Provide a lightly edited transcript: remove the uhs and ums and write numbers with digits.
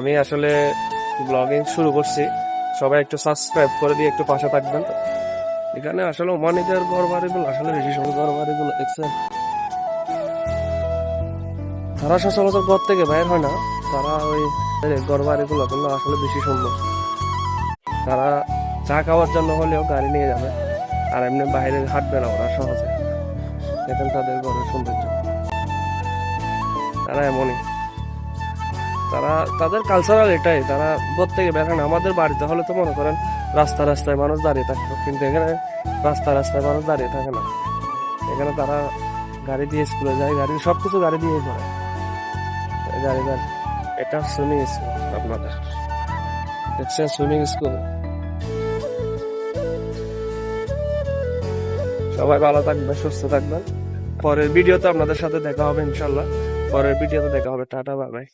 আমি আসলে ব্লগিং শুরু করছি, সবাই একটু সাবস্ক্রাইব করে দিয়ে একটু পাশে থাকবেন। এখানে আসলে ওমানিদের ঘর বাড়িগুলো আসলে বেশি সুন্দর, ঘর বাড়িগুলো দেখছেন, তারা সচরাচর ঘর থেকে বাইর হয় না, তারা ওই ঘর বাড়িগুলো কিন্তু আসলে বেশি সুন্দর। তারা চা খাওয়ার জন্য হলেও গাড়ি নিয়ে যাবে, আর এমনি বাইরে হাঁটবে না ওরা সহজে। দেখেন তাদের ঘরের সৌন্দর্য, তারা এমনই, তারা তাদের কালচারাল এটাই, তারা ঘর থেকে বের হয় না। আমাদের বাড়িতে হলে তো মনে করেন রাস্তা রাস্তায় মানুষ দাঁড়িয়ে থাকতো, কিন্তু এখানে রাস্তা রাস্তায় মানুষ দাঁড়িয়ে থাকে না। এখানে তারা গাড়ি দিয়ে স্কুলে যায়, গাড়ি সবকিছু গাড়ি দিয়ে করে গাড়ি গাড়ি। এটা সুইমিং স্কুল, আপনাদের দেখছেন সুইমিং স্কুল। সবাই ভালো থাকবেন, সুস্থ থাকবেন। পরের ভিডিওতে আপনাদের সাথে দেখা হবে ইনশাল্লাহ। পরের ভিডিওতে দেখা হবে। Tata, bye bye.